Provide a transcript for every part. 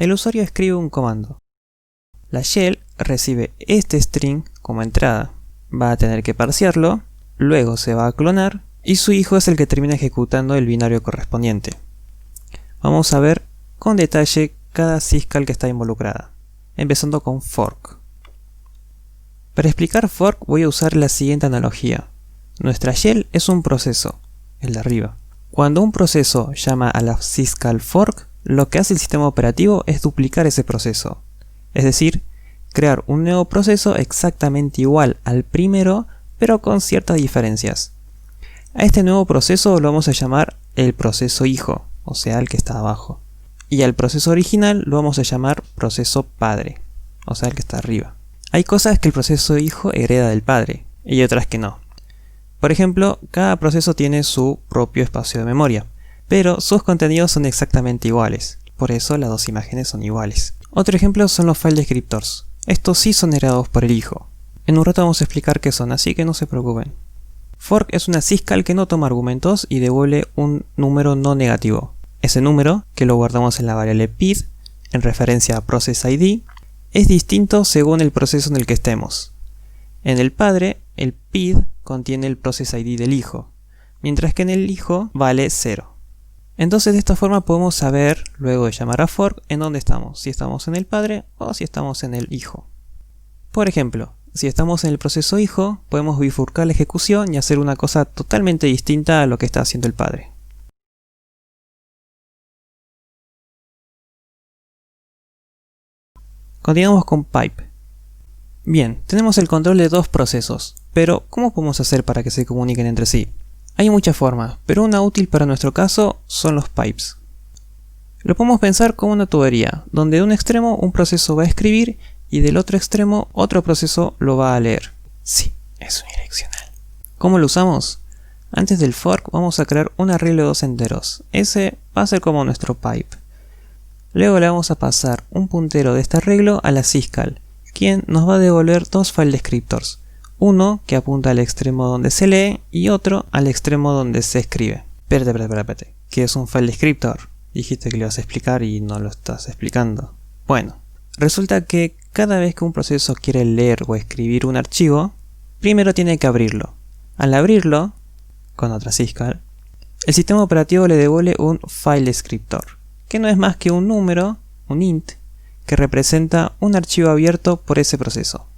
el usuario escribe un comando. La shell recibe este string como entrada, va a tener que parsearlo, luego se va a clonar y su hijo es el que termina ejecutando el binario correspondiente. Vamos a ver con detalle cada syscall que está involucrada, empezando con fork. Para explicar fork voy a usar la siguiente analogía. Nuestra shell es un proceso, el de arriba. Cuando un proceso llama a la syscall fork, lo que hace el sistema operativo es duplicar ese proceso. Es decir, crear un nuevo proceso exactamente igual al primero, pero con ciertas diferencias. A este nuevo proceso lo vamos a llamar el proceso hijo, o sea, el que está abajo. Y al proceso original lo vamos a llamar proceso padre, o sea, el que está arriba. Hay cosas que el proceso hijo hereda del padre, y otras que no. Por ejemplo, cada proceso tiene su propio espacio de memoria, pero sus contenidos son exactamente iguales, por eso las dos imágenes son iguales. Otro ejemplo son los file descriptors. Estos sí son heredados por el hijo. En un rato vamos a explicar qué son, así que no se preocupen. Fork es una syscall que no toma argumentos y devuelve un número no negativo. Ese número, que lo guardamos en la variable PID, en referencia a process ID, es distinto según el proceso en el que estemos. En el padre, el PID contiene el process ID del hijo, mientras que en el hijo vale 0. Entonces de esta forma podemos saber, luego de llamar a fork, en dónde estamos, si estamos en el padre o si estamos en el hijo. Por ejemplo, si estamos en el proceso hijo, podemos bifurcar la ejecución y hacer una cosa totalmente distinta a lo que está haciendo el padre. Continuamos con pipe. Bien, tenemos el control de dos procesos, pero ¿cómo podemos hacer para que se comuniquen entre sí? Hay muchas formas, pero una útil para nuestro caso son los pipes. Lo podemos pensar como una tubería, donde de un extremo un proceso va a escribir y del otro extremo otro proceso lo va a leer. Sí, es unidireccional. ¿Cómo lo usamos? Antes del fork vamos a crear un arreglo de dos enteros. Ese va a ser como nuestro pipe. Luego le vamos a pasar un puntero de este arreglo a la syscall, quien nos va a devolver dos file descriptors. Uno que apunta al extremo donde se lee y otro al extremo donde se escribe. Espérate. ¿Qué es un file descriptor? Dijiste que lo ibas a explicar y no lo estás explicando. Bueno, resulta que cada vez que un proceso quiere leer o escribir un archivo, primero tiene que abrirlo. Al abrirlo, con otra syscall, el sistema operativo le devuelve un file descriptor, que no es más que un número, un int, que representa un archivo abierto por ese proceso.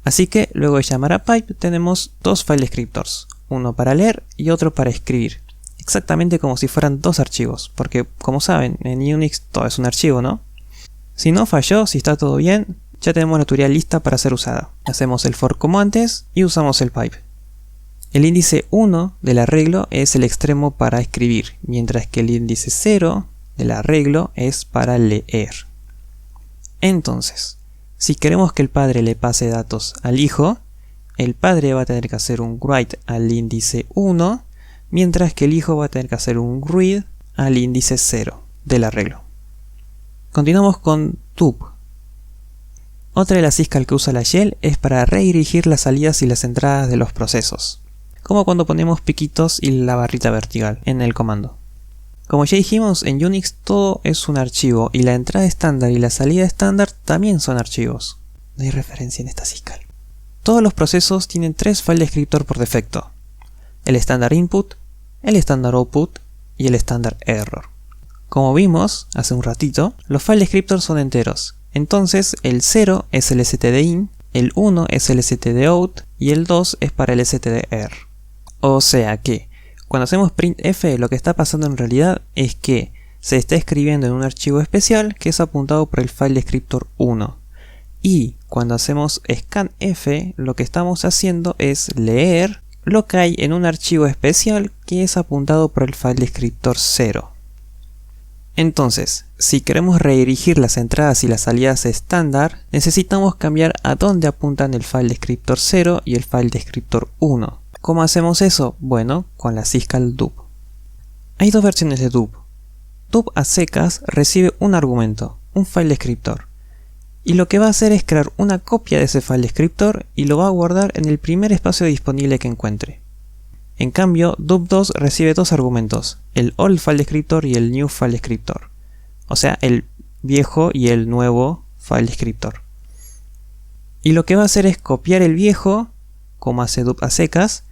Así que luego de llamar a pipe tenemos dos file descriptors, uno para leer y otro para escribir, exactamente como si fueran dos archivos, porque como saben, en Unix todo es un archivo, ¿no? Si no falló, si está todo bien, ya tenemos la tutorial lista para ser usada. Hacemos el fork como antes y usamos el pipe. El índice 1 del arreglo es el extremo para escribir, mientras que el índice 0 del arreglo es para leer. Entonces, si queremos que el padre le pase datos al hijo, el padre va a tener que hacer un write al índice 1, mientras que el hijo va a tener que hacer un read al índice 0 del arreglo. Continuamos con tub. Otra de las syscall que usa la shell es para redirigir las salidas y las entradas de los procesos, como cuando ponemos piquitos y la barrita vertical en el comando. Como ya dijimos, en Unix todo es un archivo y la entrada estándar y la salida estándar también son archivos. No hay referencia en esta syscall. Todos los procesos tienen tres file descriptor por defecto: el estándar input, el estándar output y el estándar error. Como vimos hace un ratito, los file descriptors son enteros. Entonces el 0 es el stdin, el 1 es el stdout y el 2 es para el stdr. O sea que cuando hacemos printf, lo que está pasando en realidad es que se está escribiendo en un archivo especial que es apuntado por el file descriptor 1. Y cuando hacemos scanf, lo que estamos haciendo es leer lo que hay en un archivo especial que es apuntado por el file descriptor 0. Entonces, si queremos redirigir las entradas y las salidas estándar, necesitamos cambiar a dónde apuntan el file descriptor 0 y el file descriptor 1. ¿Cómo hacemos eso? Bueno, con la syscall dub. Hay dos versiones de dub. Dub a secas recibe un argumento, un file descriptor, y lo que va a hacer es crear una copia de ese file descriptor y lo va a guardar en el primer espacio disponible que encuentre. En cambio, dub2 recibe dos argumentos, el old file descriptor y el new file descriptor. O sea, el viejo y el nuevo file descriptor. Y lo que va a hacer es copiar el viejo, como hace dup a secas,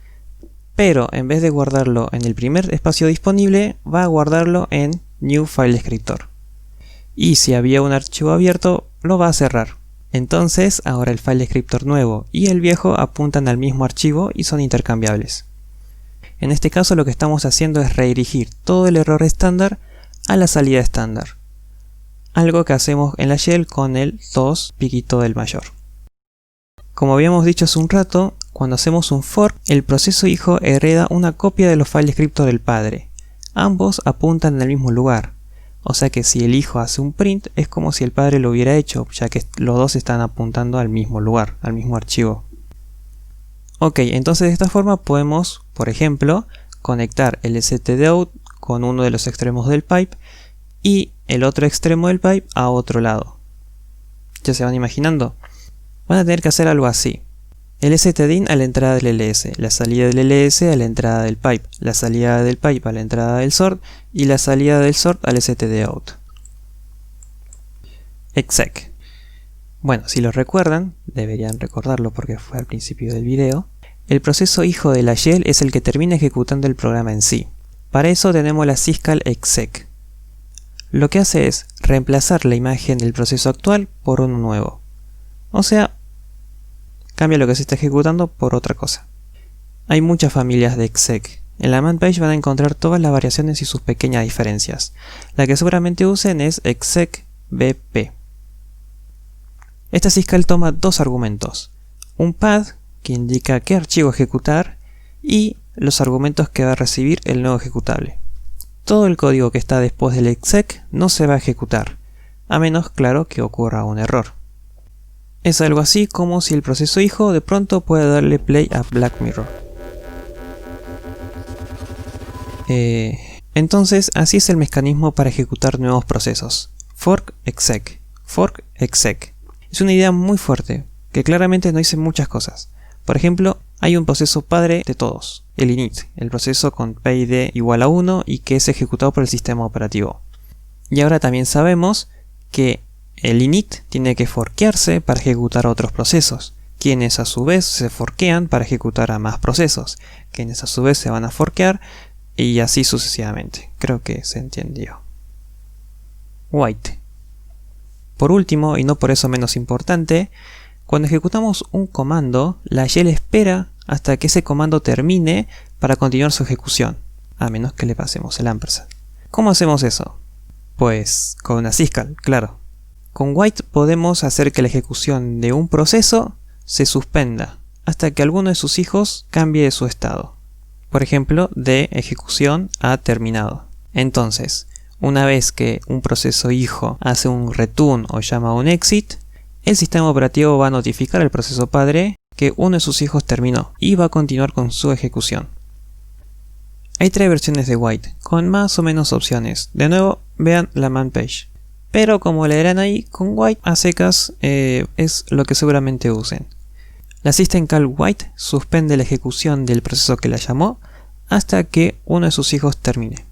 pero en vez de guardarlo en el primer espacio disponible, va a guardarlo en new file descriptor. Y si había un archivo abierto, lo va a cerrar. Entonces, ahora el file descriptor nuevo y el viejo apuntan al mismo archivo y son intercambiables. En este caso lo que estamos haciendo es redirigir todo el error estándar a la salida estándar. Algo que hacemos en la shell con el 2 piquito del mayor. Como habíamos dicho hace un rato, cuando hacemos un fork, el proceso hijo hereda una copia de los file descriptor del padre. Ambos apuntan al mismo lugar. O sea que si el hijo hace un print, es como si el padre lo hubiera hecho, ya que los dos están apuntando al mismo lugar, al mismo archivo. Ok, entonces de esta forma podemos, por ejemplo, conectar el stdout con uno de los extremos del pipe y el otro extremo del pipe a otro lado. ¿Ya se van imaginando? Van a tener que hacer algo así. El stdin a la entrada del ls, la salida del ls a la entrada del pipe, la salida del pipe a la entrada del sort y la salida del sort al stdout. Exec. Bueno, si lo recuerdan, deberían recordarlo porque fue al principio del video, el proceso hijo de la shell es el que termina ejecutando el programa en sí. Para eso tenemos la syscall exec. Lo que hace es reemplazar la imagen del proceso actual por uno nuevo. O sea, cambia lo que se está ejecutando por otra cosa. Hay muchas familias de exec. En la man page van a encontrar todas las variaciones y sus pequeñas diferencias. La que seguramente usen es exec bp. Esta syscall toma dos argumentos. Un path, que indica qué archivo ejecutar, y los argumentos que va a recibir el nuevo ejecutable. Todo el código que está después del exec no se va a ejecutar, a menos, claro, que ocurra un error. Es algo así como si el proceso hijo de pronto puede darle play a Black Mirror. Entonces, así es el mecanismo para ejecutar nuevos procesos. Fork exec. Fork exec. Es una idea muy fuerte, que claramente no dice muchas cosas. Por ejemplo, hay un proceso padre de todos, el init, el proceso con PID igual a 1 y que es ejecutado por el sistema operativo. Y ahora también sabemos que el init tiene que forkearse para ejecutar a otros procesos, quienes a su vez se forkean para ejecutar a más procesos, quienes a su vez se van a forkear y así sucesivamente. Creo que se entendió. White. Por último, y no por eso menos importante, cuando ejecutamos un comando, la shell espera hasta que ese comando termine para continuar su ejecución, a menos que le pasemos el ampersand. ¿Cómo hacemos eso? Pues con una syscall, claro. Con white podemos hacer que la ejecución de un proceso se suspenda hasta que alguno de sus hijos cambie su estado. Por ejemplo, de ejecución a terminado. Entonces, una vez que un proceso hijo hace un return o llama a un exit, el sistema operativo va a notificar al proceso padre que uno de sus hijos terminó y va a continuar con su ejecución. Hay tres versiones de white, con más o menos opciones. De nuevo, vean la man page. Pero como leerán ahí, con white a secas es lo que seguramente usen. La system call white suspende la ejecución del proceso que la llamó hasta que uno de sus hijos termine.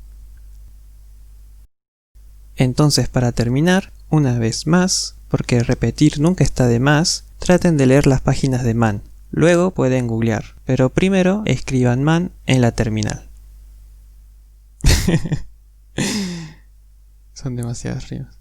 Entonces, para terminar, una vez más, porque repetir nunca está de más, traten de leer las páginas de man. Luego pueden googlear, pero primero escriban man en la terminal. Son demasiadas rimas.